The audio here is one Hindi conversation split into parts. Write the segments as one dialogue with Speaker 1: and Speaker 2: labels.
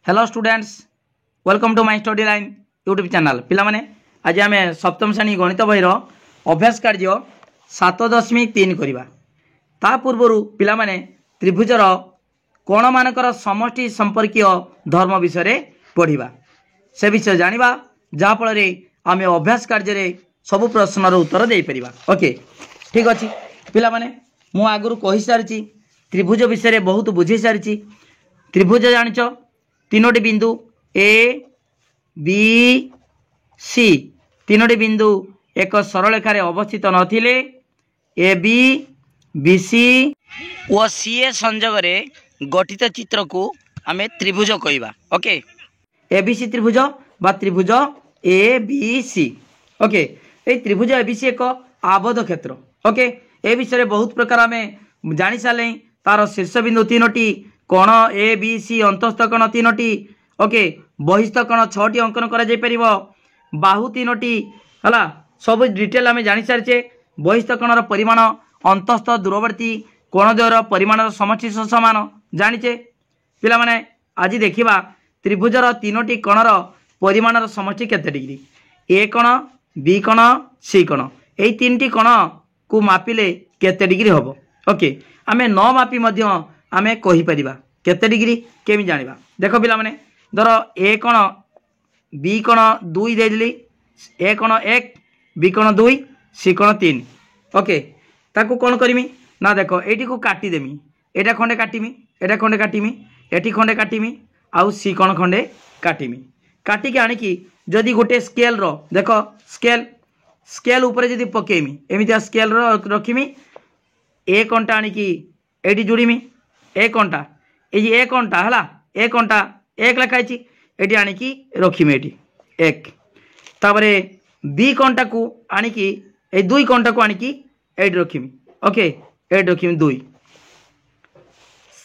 Speaker 1: Hello students, welcome to my study line YouTube channel. पिला माने आज आम सप्तम श्रेणी गणित बहीर अभ्यास कार्य 7.3 करवा। ता पूर्व पिला माने त्रिभुजर कोण मानकर समष्टि संपर्कीय धर्म विषय पढ़ा से विषय जानिबा जहाँफल आम अभ्यास कार्य सब प्रश्नर उत्तर दे परिबा। ओके ठीक अच्छे पिला माने मु आगुरी कही सारी त्रिभुज विषय बहुत बुझे सारी। त्रिभुज जानिच तीनोटी बिंदु ए बी सी तीनोटी बिंदु एक सरलरेखार अवस्थित नथिले ए बी सी और सी ए संजोग गठित चित्र को आम त्रिभुज कहवा। ओके ए बी सी त्रिभुज बा त्रिभुज ए बी सी। ओके ये त्रिभुज ए बी सी एक आबद्ध क्षेत्र। ओके ए विषय बहुत प्रकार आम जानी सारे। तार शीर्ष बिंदु तीनोटी कोण ए बी सी अंतस्थ कोण तीनोटी। ओके बहिस्थ कोण 6टी अंकन करा बाहु तीनोटी है सब डिटेल आम जानी सारी। बहिस्थ कोणर परिमाण अंतस्थ दूरवर्ती कोण द्वयर परिमाण समष्टि समान जानीचे। पिला माने आज देखिबा त्रिभुजर तीनोटी कोणर परिमाणर समष्टि केते डिग्री। ए कोण बी कोण सी कोण एई तीनटी कोण को मापिले केते डिग्री हबो। ओके आमे न मापी मध्य आमे कहि परिबा केते डिग्री केमि जानिबा। देखो पिला माने धर ए कोण बी कोण 2 देली, ए कोण 1 बी कोण 2 सी कोण 3। ओके ताकू कोन करमी ना देखो एटी को काटी देमी, एटा खंडे काटिमी, एटा खंडे काटिमी, एटी खंडे काटिमी आउ सी कोण खंडे काटिमी। काटिकी आनिकी जदि गोटे स्केल रो देखो स्केल स्केल ऊपर जदि पकेमी एमितिया स्केल रो रखिमी ए कोणटा आनिकी एटी जोड़ीमी ए कोणटा ए कोणटा हला ए कोणटा 1 लिखाई एटी आनिकी रखिमी एटी 1। तापरे बी कोणटा को आनिकी ए 2 कोणटा को आनिकी एटी रखिमी। ओके एटी रखिमी 2।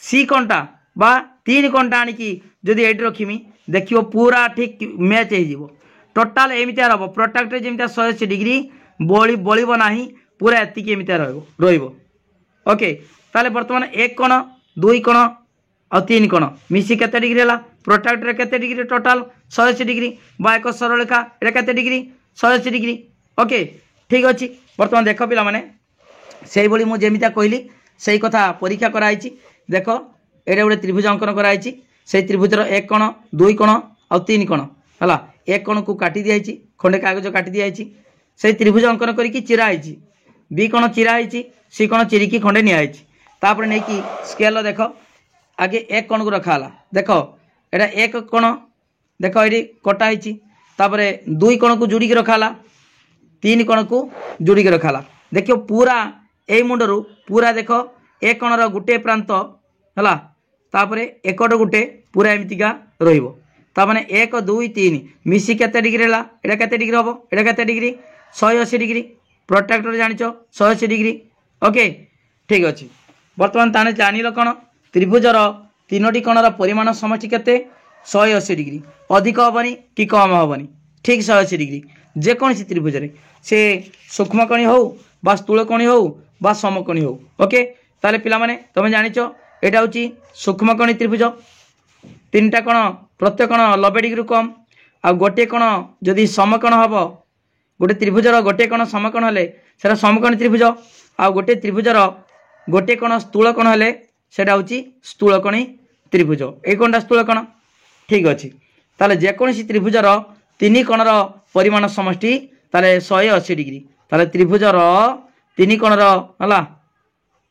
Speaker 1: सी कोणटा बा 3 कोणटा आनिकी जदि एटी रखिमी देखियो पूरा ठीक मैच हो जीवो। टोटाल एमितिया रहबो प्रोट्रैक्टर जेमितिया 180 डिग्री बोलिबो नाही पूरा एतिकी एमितिया रहइबो। ओके ताले वर्तमान 1 कोण 2 कोण और 3 कोण मिसी केते डिग्री हला प्रोट्रैक्टर केते डिग्री टोटाल 180 डिग्री बा एक सरलरेखा एटा केते डिग्री 180 डिग्री। ओके ठीक अच्छे वर्तमान देख पिला माने सेही बोली मु जेमितिया कहली सेही कथा परीक्षा कराई। देखो एटा गोटे त्रिभुज अंकन कराई से त्रिभुजर 1 कोण 2 कोण और 3 कोण हला 1 कोण को काटी दिया खंडे कागज काटी दिया से त्रिभुज अंकन करके चिराई बी कोण चिराई सी कोण चिरिकी खंडे नियाई तापर नहीं कि स्केल देखो आगे 1 कोण को रखा देखो एटा 1 कोण देखो ये कटाई तापर 2 कोण को जोड़ी रखा 3 कोण को जोड़ी रखा देखियो पूरा ए मुंडरू पूरा देखो 1 कोणर गोटे प्रांत है तापर एकट गोटे पूरा एमतिका रहिबो तामाने 1 2 3 मिसी केते डिग्री हला एटा केते डिग्री हबो एटा केते डिग्री 180 डिग्री प्रोट्रैक्टर जानिचो 180 डिग्री। ओके ठीक अच्छे वर्तमान ताने जानिल कोन त्रिभुजर तीनोटी कोणर परिमाण समष्टि केते 180 डिग्री अधिक हेबनी कि कम हेबनी ठीक 180 डिग्री जेकोसी त्रिभुज से सूक्ष्मकोणी हो बा स्थूलकोणी हो बा समकोणी हो। ओके ताले पिला माने तमे जानिचो एटा होची सूक्ष्मकोणी त्रिभुज 3टा कोण प्रत्येक कोण 90 डिग्री कम आ गोटे कोण जदि समकोण हबो गोटे त्रिभुजर गोटे कोण समकोण हेले सेटा समकोणी त्रिभुज आ गोटे त्रिभुजर गोटे कोण स्थूलकोण हेले सेटा होची स्थूलकोणी त्रिभुज। ए कोणटा स्थूलकोण ठीक अच्छे ताले जेकोसी त्रिभुजर 3 कोणर परिमाण समष्टि ताले 180 डिग्री ताले त्रिभुजर 3 कोणर हला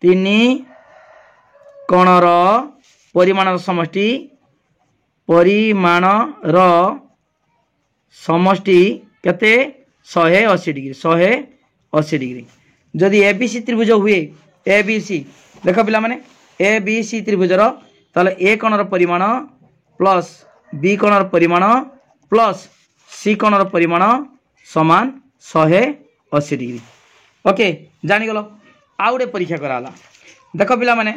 Speaker 1: 3 कोणर परिमाण समष्टि केते 180 डिग्री 180 डिग्री। जदि ए बी सी त्रिभुज हुए ए बी सी देख पिला माने ए बी सी त्रिभुजर ताले ए कोणर परिमाण प्लस बी कोणर परिमाण प्लस सी कोणर परिमाण समान 180 डिग्री। ओके जानिगल आउटे परीक्षा कराला देख पिला माने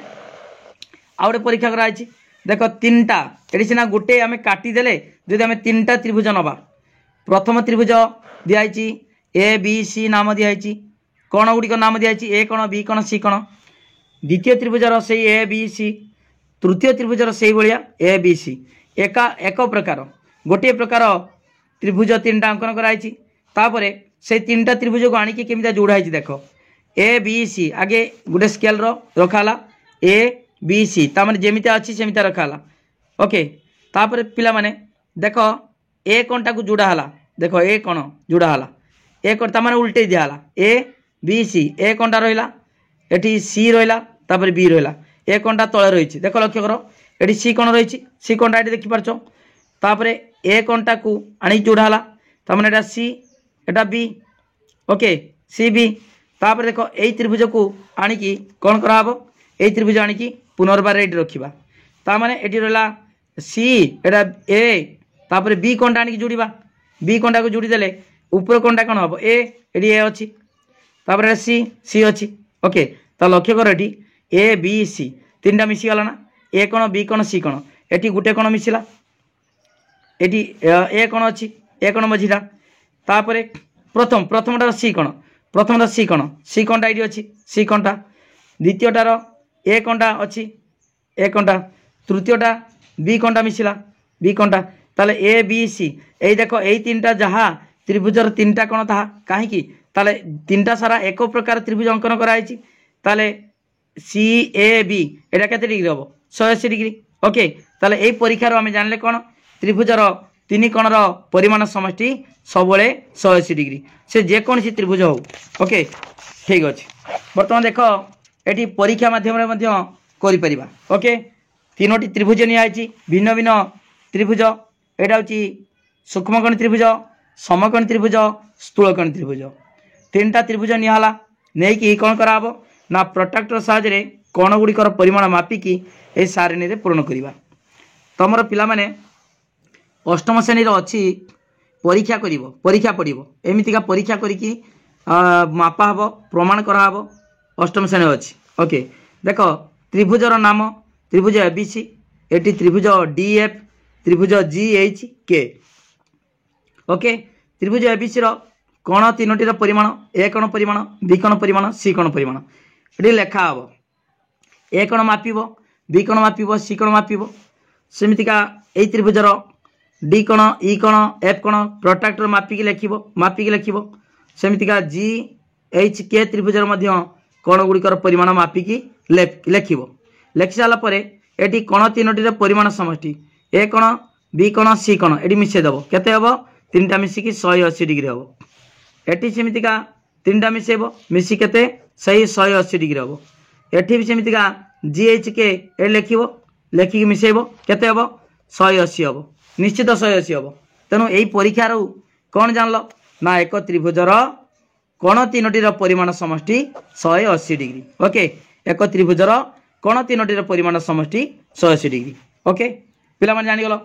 Speaker 1: आउटे परीक्षा कराई देख 3टा एटी सिना गोटे आम काटिदेले जदि आम 3टा त्रिभुज नवा प्रथम त्रिभुज दिखाई ए बी सी नाम दिखाई कोण गुड़िक नाम दिखाई ए कोण बी कोण सी कोण द्वितीय त्रिभुजर से ए बी सी तृतीय त्रिभुजर से भाया ए बी सी एका एक प्रकार गोटे प्रकार त्रिभुज तीन टा अंकन कराई तापर से तीन टा त्रिभुज को आणिकी केमिता जोड़ा है देख ए बी सी आगे गोटे स्केल रखाला ए बी सी तार जमीता अच्छी सेमिता रखाला ओके तापर पिला माने देख ए कणटा को जोड़ा हला देख ए कण जोड़ा हला ए कण तार उल्टे दिहला ए बी सी ए कणटा रहिला एठी सी रहिला तापर बी रहिला ए कणटा तळे रहिछि देख लक्ष्य कर एठी सी कण रहिछि सी कणटा एठी देखि पारछो तापर ए कणटा को आनी जोड़ा हला तार एटा सी एटा बी ओके सी बी तापर देख ए त्रिभुज को आनिकी कौन कराहब ए त्रिभुज आनिकी पुनर्बार ये रखा तार ये रहा सी एटा ए तापर बी कंटा आनिकी जोड़ा बी कंटा को जोड़ी देले ऊपर कंटा कौन हम ए अच्छी तापर सी सी अच्छी ओके तो लक्ष्य कर ये ए बी सी तीन टा मिसीगला ना ए कण बी कण सी कण ये गोटे कण मिसला ये ए कण अच्छी ए कण मझीटा तापर प्रथम प्रथमटार सी कण प्रथमटा सी कणटा ये अच्छी सी कणटा द्वितीयटार ए कणटा अच्छी ए कणटा तृतीयटा बी कणटा मिसला बी कणटा ताले ए बी सी ये देख ये तीन टा जहाँ त्रिभुजर तीन टा कण ताहा कहीं ताले तीन टा सारा एक प्रकार त्रिभुज अंकन कराई ताले सी ए बी एटा केते डिग्री हम 180 डिग्री ओके ताले ये परीक्षार आम जानले कौन त्रिभुजर तीन कणर परिमाण समष्टि सब 180 डिग्री से जेकोसी त्रिभुज हो ओके ठीक अच्छे बर्तमान देख ये परीक्षा मध्यम कर ओके तीनोटी त्रिभुज नियाई भिन्न भिन्न त्रिभुज यहाँ हूँ सूक्ष्मकोण त्रिभुज समकोण त्रिभुज स्थूलकोण त्रिभुज तीन टा त्रिभुज निहाला नहीं कौन कराब ना प्रोट्राक्टर साहाय्य कोण गुड़िकर परिमाण मापिकी ये सारणी रे पूर्ण करवा तुमर पिला माने अष्टम श्रेणी अच्छी परीक्षा करिवो परीक्षा पड़ो एमतीका परीक्षा करिकी मापा हब प्रमाण कराहब अष्टम श्रेणी अच्छी ओके देख त्रिभुजर नाम त्रिभुज एबीसी एटी त्रिभुज डीएफ त्रिभुज जीएच के ओके त्रिभुज एबीसी कोण तीनोटीर परिमाण ए कोण परिमाण बी कोण परिमाण सी कोण परिमाण ये लेखा हम ए कोण मापिब बी कोण मापिब सी कोण मापिब सेमितिका ए त्रिभुजर डी कोण ई कोण एफ कोण प्रोट्राक्टर मापिकी लेखिब सेमितिका जी एच के त्रिभुजर मध्य कोण गुड़िकर परिमाण मापिकी लेखिब लेखि सारा पर ये कोण तीनोटीर परिमाण समष्टि ए कोण बी कोण सी कोण ये मिसेदेव केते हम तीन टा मिसिकी 180 डिग्री हम एटी सेमितिका तीन टा मिसेब मिसी केते सही 180 डिग्री हम एटी भी सेमितिका जीएच के ए लेखिब लेखिकी मिसेब केते हम 180 हम निश्चित 180 हम तेणु यही परीक्षार कौन जानल ना एक त्रिभुजर कोण तीनोटीर परिमाण समष्टि 180 डिग्री ओके एक त्रिभुजर कोण तीनोटीर परिमाण समष्टि 180 डिग्री ओके पिला माने जानिगल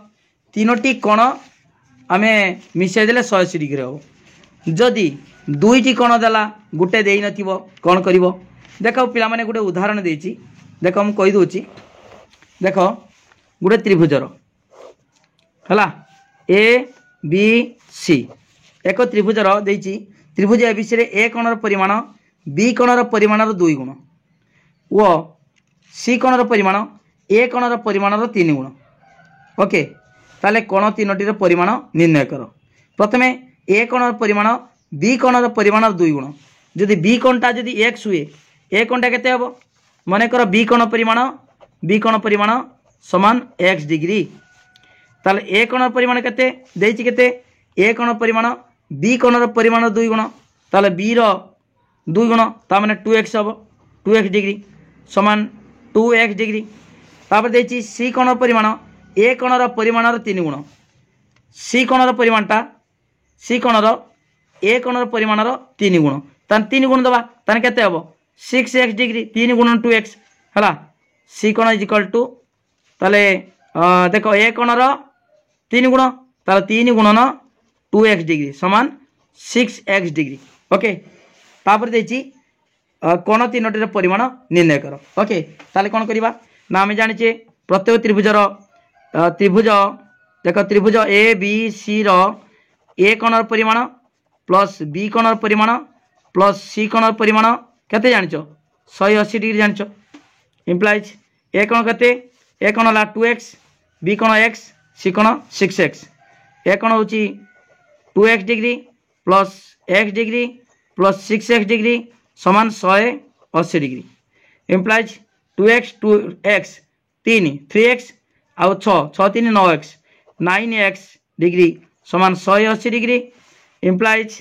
Speaker 1: तीनोटी कोण आमे मिसाई देले 180 डिग्री हम जदि दुईटी कोण देला गुटे देई नथिबो कोन करिवो देखो पिला माने गुटे उदाहरण देछि देखो हम कहि दोछि देखो गुटे त्रिभुजर हला ए बी सी एक त्रिभुजर देछि त्रिभुज एबीसी रे ए कोणर परिमाण बी कोणर परिमाणर 2 गुण वो सी कोणर परिमाण ए कोणर परिमाणर 3 गुण ओके ताले कोण तीनोटीर परिमाण निर्णय कर प्रथमे ए कोणर परिमाण बी कोणर परिमाण 2 गुण जदि बी कोणटा जदि एक्स हुए ए कोणटा केते हबो माने कर बी कोण परिमाण समान एक्स डिग्री ताले ए कोणर परिमाण केते देछि केते ए कोण परिमाण बी कोणर परिमाण 2 गुण ताले बी रो 2 गुण ता माने 2x हबो 2x डिग्री समान 2x डिग्री तापर देछि सी कोण परिमाण ए कोणर परिमाणर 3 गुण सी कोणर परिमाणटा सी कोणर ए कोणर परिमाणर 3 गुण तान 3 गुण दबा तान केते हबो 6x डिग्री 3 गुण 2x हला सी कोण इज इक्वल टू ताले देखो ए कोणर 3 गुण ताले 3 गुणन 2x डिग्री समान 6x डिग्री ओके तापर देछि कोण तीनोटीर परिमाण निर्णय कर ओके ताले कोन करबा ना हम जानिचे प्रत्येक त्रिभुजर त्रिभुज देख त्रिभुज ए बी सी रो ए कोणर परिमाण प्लस बी कोणर परिमाण प्लस सी कोणर परिमाण केते जानिचो 180 डिग्री जानिचो इम्प्लाइज ए कोण केते ए कोण ला 2x बी कोण x सी कोण 6x ए कोण होची 2x degree plus x degree plus 6x degree समान 180 डिग्री इम्प्लाइज 2x 3x आउ 6 3 9x 9x डिग्री समान 180 डिग्री इम्प्लाइज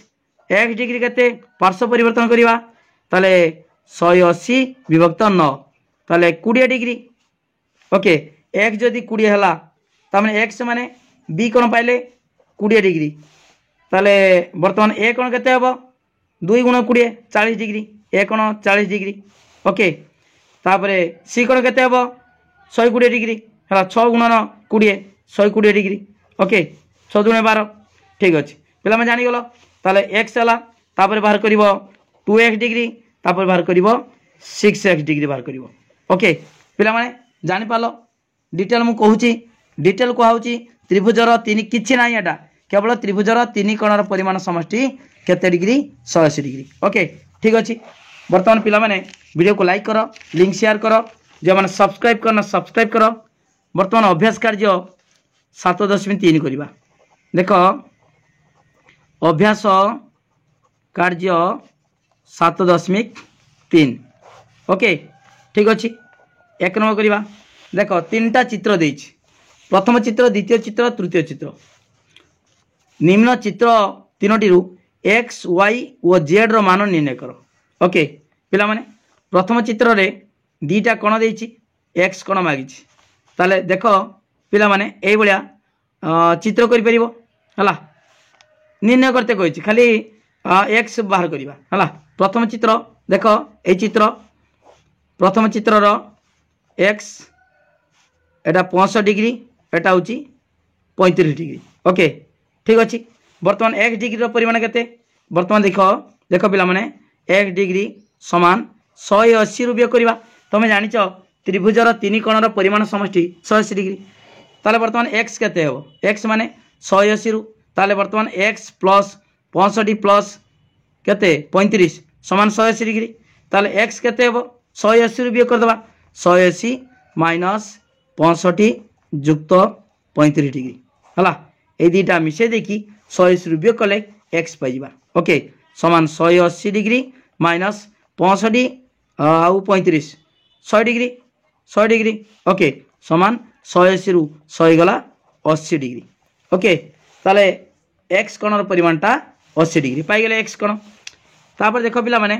Speaker 1: x डिग्री केते पार्श्व परिवर्तन करिवा ताले 180 विभक्त 9 ताले 20 डिग्री ओके x जदि 20 हला तामने x माने b कोण पाइले 20 डिग्री ताले वर्तमान a कोण केते हबो 2 गुण 20 40 डिग्री a कोण 40 डिग्री ओके तापरे c कोण केते हबो 120 डिग्री हला 6 गुण 20 120 डिग्री ओके 6 गुण 12 ठीक अछि पिला में जानि गलो ताले x हला तापरे बाहर करिवो 2x डिग्री तापर बाहर करिवो 6x डिग्री बाहर करिवो ओके पिला माने जानि पालो डिटेल मु कहूची डिटेल कहूची त्रिभुजर तीन किछि नाही एटा केवल त्रिभुजर तीन कोणर परिमाण समष्टि केते डिग्री 180 डिग्री ओके ठीक अछि वर्तमान पिला माने वीडियो को लाइक करो लिंक शेयर करो जो माने सब्सक्राइब करना सब्सक्राइब करो वर्तमान अभ्यास कार्य 7.3 करिबा देखो अभ्यास कार्य 7.3 ओके ठीक अच्छे एक नंबर करवा देख तीनटा चित्र देछि प्रथम चित्र द्वितीय चित्र तृतीय चित्र निम्न चित्र तीनोटी एक्स वाई और जेड रो मान निर्णय कर ओके पिला माने प्रथम चित्र रे दीटा कोण देछि एक्स कोण मागी ताले देख पिला माने एई भलिया चित्र करि परिबो हला निर्णय करते कहिछि खाली एक्स बाहर करिबा हला प्रथम चित्र देख ए चित्र प्रथम चित्र रो एक्स एटा 65 डिग्री एटा होची 35 डिग्री ओके ठीक अच्छे बर्तमान एक्स डिग्री रो परिमाण केते बर्तमान देख पिला माने एक्स डिग्री समान 180 रु वियोग करवा तुम जानिच त्रिभुजर तीन कोणर परिमाण समष्टि 180 डिग्री ताले बर्तमान एक्स केते हो एक्स माने 180 रु ताले बर्तमान एक्स प्लस 65 प्लस केते 35 समान 180 डिग्री ताले एक्स केते हो 180 रु वियोग कर दबा 180 माइनस 65 जुक्त 35 डिग्री हला ए दीटा मिसे देखी 180 रु वियोग कले एक्स पाई जिबा ओके समान 180 डिग्री माइनस 65 आउ 35 100 डिग्री ओके समान 180 रु 100 गला 80 डिग्री ओके ताले एक्स कोणर परिमाणटा 80 डिग्री पाई गेले एक्स कोण तापर देखो पिला माने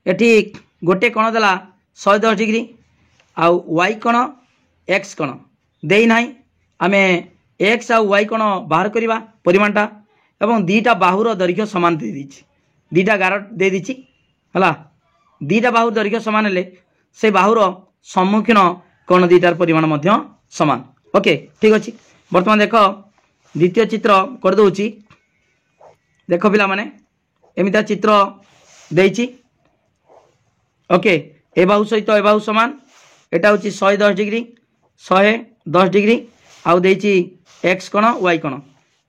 Speaker 1: एठी गोटे कोण देला 110 डिग्री आउ वाई कोण एक्स कोण देई नाही आमे एक्स आउ वाई कोण बाहर करिबा परिमाणटा एवं दीटा बाहुर दैर्घ्य समान दे दिछि दीटा गार दे दिछि हला दीटा बाहुर दैर्घ्य समान हेले से बाहुर सम्मुखीन कोण दीटार परिमाण मध्य समान ओके ठीक अछि वर्तमान देखो द्वितीय चित्र कर दउछि देखो पिला माने एमिता चित्र देछि ओके ए बाहु सहित ए बाहु समान एटा होची 110 डिग्री 110 डिग्री आउ देछि एक्स कोण वाई कोण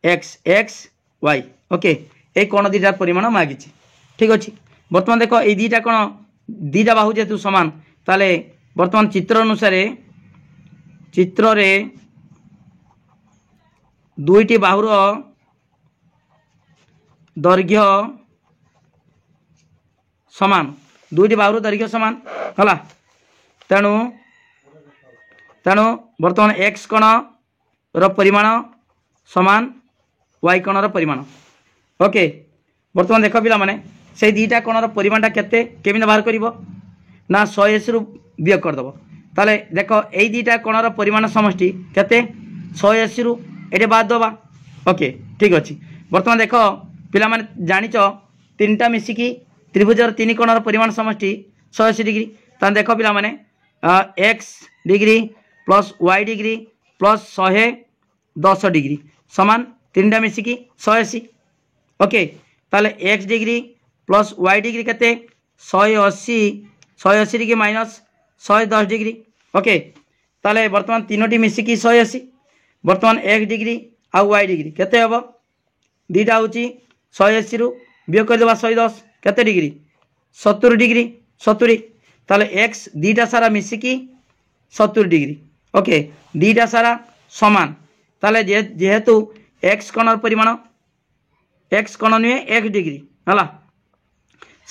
Speaker 1: एक्स एक्स वाई ओके ए कोण दीटा परिमाण मागिछि ठीक अछि वर्तमान देखो ए दीटा कोण दीटा बाहु जेतु समान ताले वर्तमान चित्र अनुसार चित्र रे दुईटी बाहुर दैर्घ्य समान दुईटी बाहुर दैर्घ्य समान हला तेणु तेणु वर्तमान एक्स कोण रो परिमाण समान वाई कोण रो परिमाण ओके वर्तमान देख पिला माने से दीटा कोण रो परिमाणटा केते केमिन बाहर करिवो ना 180 रु वियोग कर दबो ताले देखो एई दीटा कोण रो परिमाण समष्टि केते 180 रु एटे बाद दबा ओके ठीक अछि वर्तमान देखो पिला माने जानिचो तीनटा मिसिकी त्रिभुजर तीन कोणर परिमाण समष्टि 180 डिग्री ता देखो पिला माने x degree plus y degree plus 110 degree समान तीनटा मिसिकी 180 ओके ताले x degree plus y degree केते 180 डिग्री माइनस 110 डिग्री ओके ताले वर्तमान तीनोटी मिसिकी 180 वर्तमान एक्स डिग्री आउ वाई डिग्री केते हबो दीटा होची 180 रु वियोग कर देबा 110 केते डिग्री 70 डिग्री 70 ताले एक्स दीटा सारा मिसिकी 70 डिग्री ओके दीटा सारा समान ताले जेहेतु एक्स कोणर परिमाण एक्स कोण नुहे एक्स डिग्री है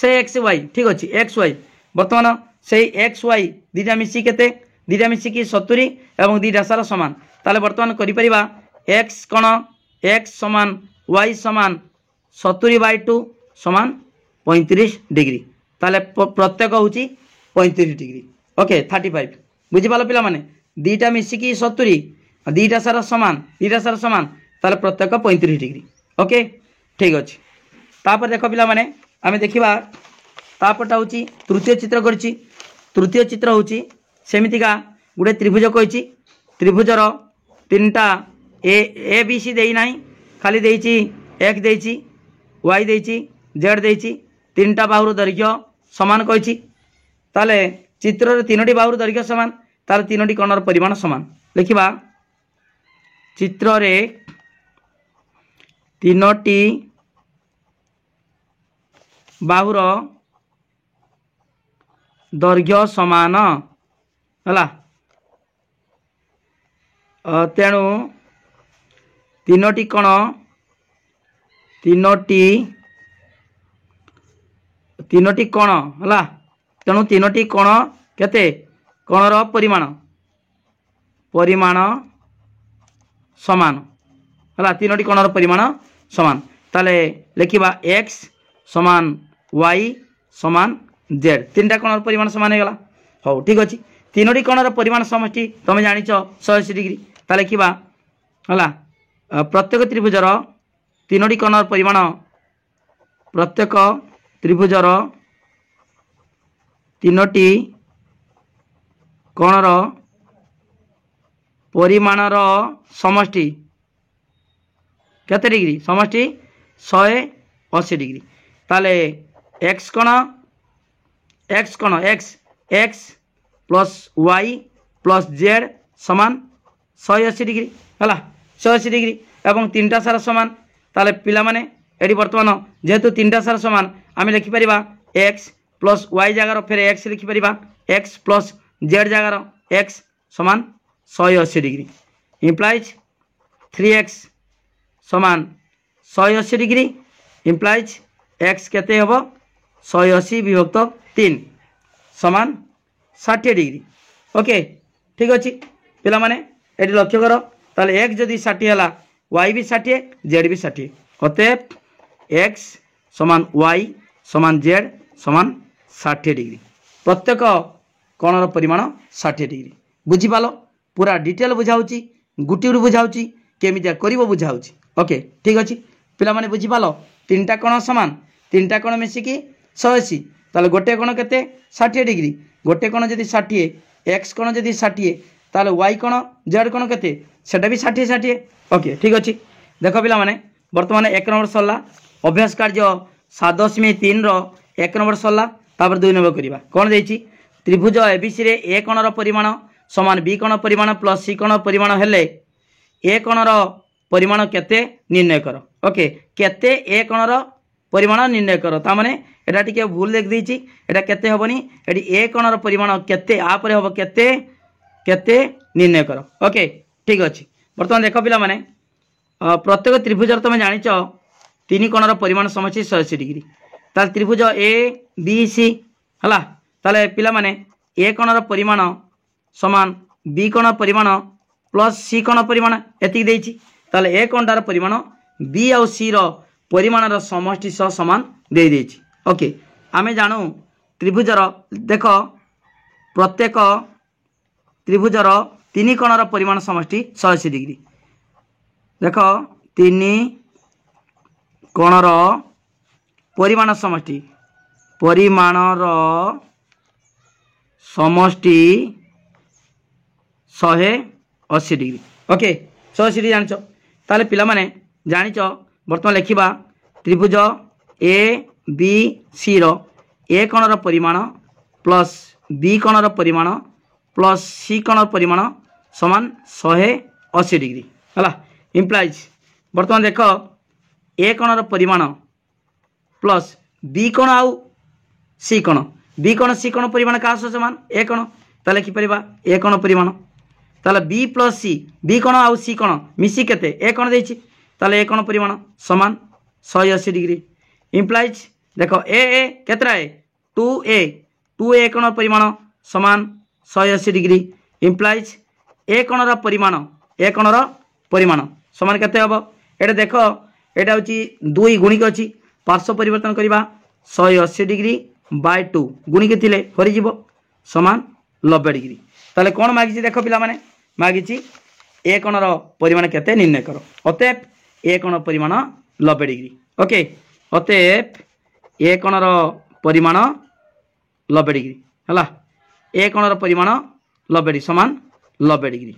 Speaker 1: से एक्स वाई ठीक अच्छे एक्स वाई बर्तमान से एक्स वाई दीटा मिसी केते दीटा मिसिकी 70 और दीटा सार सामान ताले बर्तमान करिपरिबा एक्स कोण एक्स समान वाई समान 70/2 समान 35 डिग्री ताले प्रत्येक हूँ 35 डिग्री ओके 35 बुझीपाल पिला माने दीटा मिसिकी 70 दीटा सार समान ताले प्रत्येक 35 डिग्री ओके ठीक अच्छे तापर देख पिला माने आमे देखिबा तापरटा हूँ तृतीय चित्र करछि तृतीय चित्र हूँ सेमितिका गोटे त्रिभुज कही त्रिभुजर तीनटा ए बी सी देई नाही खाली देइछि एक्स देइछि वाई देइछि जेड देइछि तीनटा बाहुर दैर्घ्य समान कही ताले चित्र तीनोटी बाहुर दैर्घ्य समान तार तीनोटी कोणर परिमाण समान लिखिबा चित्र रे तीनोटी बाहुर दैर्घ्य समान है तेणु तीनोटी कोण है तेणु तीनोटी कोण केते कोणर परिमाण समान है तीनोटी कोणर परिमाण समान ताले लिखिबा एक्स समान वाई समान जेड तीनटा कोणर परिमाण समान हो गला हो ठीक अच्छे तीनोटी कोणर परिमाण समष्टि तुम जानिच 180 डिग्री ताले लिखिबा है प्रत्येक त्रिभुजर तीनोटी कोणर परिमाण प्रत्येक त्रिभुजर तीनोटी कोणर परिमाणर समष्टि केते डिग्री समष्टि 180 डिग्री ताले एक्स कोण x plus y plus z समान 180 डिग्री है 180 डिग्री एवं तीनटा सार समान ताले पिला माने एडी वर्तमान जेहेतु तीनटा सार समान आम लिखिपर एक्स प्लस वाई जगार फिर एक्स लिखिपर एक्स प्लस जेड जगार एक्स समान 180 डिग्री इम्प्लाइज 3x समान 180 डिग्री इम्प्लाइज एक्स केते हबो 180 विभक्त 3 समान 60 डिग्री ओके ठीक अच्छे पिला माने एटी लक्ष्य कर ताले एक्स जदि 60 है वाई भी 60 जेड भी 60 अतएव एक्स समान वाई समान जेड समान 60 डिग्री प्रत्येक कोणर परिमाण 60 डिग्री बुझीपाल पूरा डिटेल बुझाऊँगी गुटी बुझाऊँगी केमितिया करिवो बुझाऊँगी ओके ठीक अच्छे पिला माने बुझीपाल तीनटा कोण समान तीनटा कोण मिसिकी 180 ताले गोटे कोण केते 60 डिग्री गोटे कोण जदि 60 एक्स कोण जदि 60 ताले वाई कोण जेड कोण केते सेटा भी 60 60 ओके ठीक अच्छे देख पिला माने वर्तमान 1 नंबर सरला अभ्यास कार्य 7.3 रो 1 नंबर सरला तापर 2 नंबर करिबा कोन देछि त्रिभुज एबीसी रे ए कोणर परिमाण समान बी कोण परिमाण प्लस सी कोण परिमाण हेले ए कोणर परिमाण केते निर्णय कर ओके केते ए कोणर परिमाण निर्णय कर ता माने एटा टिके भूल देख देछि एटा केते होबनी एटी ए कोणर परिमाण केते आ परे होबो केते केते निर्णय कर ओके ठीक अछि वर्तमान देख पिला माने प्रत्येक त्रिभुजर तुम जानिच तीन कोणर परिमाण समष्टि 180 डिग्री ताल त्रिभुज ए बी सी हला ताले पिला माने ए कोणर परिमाण समान बी कोण परिमाण प्लस सी कोण परिमाण एति देछि ताले ए कोणटार परिमाण बी आउ सी रो परिमाणर समष्टि सह समान दे देछि ओके आमे जानू त्रिभुजर देख प्रत्येक त्रिभुजर तीन कोणर परिमाण समष्टि 180 डिग्री देख तीन कोणर परिमाण समष्टि समष्टि 180 डिग्री ओके 180 डिग्री जानिच ताले पिला माने जानिच वर्तमान लिखिबा त्रिभुज ए बी सी रो ए कोणर परिमाण प्लस बी कोणर परिमाण प्लस सी कोणर परिमाण समान 180 डिग्री है इम्प्लाइज वर्तमान देख ए कोणर परिमाण प्लस बी कोण आउ सी कोण बी कोण सी कोण परिमाण का समान ए कोण ताले कि परिबा ए कोण परिमाण ताले बी प्लस सी बी कोण आउ सी कोण मिसी केते ए कोण देछि ताले ए कोण परिमाण समान 180 डिग्री इम्प्लाइज देखो ए केतरा ए 2a कोण परिमाण समान 180 डिग्री इम्प्लाइज ए कोणर परिमाण समान केते हबो एटा देखो एटा होची 2 गुणिक अछि पार्श्व परिवर्तन करबा 180 डिग्री बाय 2 गुणिक थिले हरि जीवो समान 90 डिग्री ताले कोण मागिछि देखो पिला माने मागिछि ए कोणर परिमाण केते निर्णय करो अतएव ए कोण परिमाण 90 डिग्री ओके अतएव ए कोणर परिमाण 90 डिग्री हला ए कोणर परिमाण 90 डिग्री समान 90 डिग्री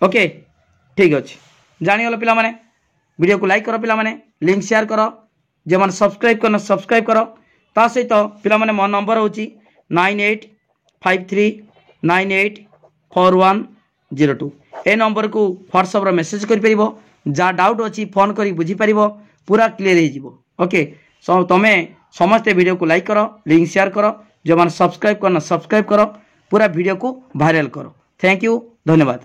Speaker 1: ओके ठीक अछि जानि गलो पिला माने वीडियो को लाइक करो पिला माने लिंक शेयर करो जे मन सब्सक्राइब करना सब्सक्राइब करो ता सहित पिला माने मो नंबर होची 9853984102 ए नंबर को व्हाट्सएप रो मेसेज कर परिबो जा डाउट अछि फोन करी बुझी परिबो पूरा क्लियर हो जिवो ओके सो तमे समस्त वीडियो को लाइक करो लिंक शेयर करो जो मन सब्सक्राइब करना सब्सक्राइब करो पूरा वीडियो को वायरल करो थैंक यू धन्यवाद।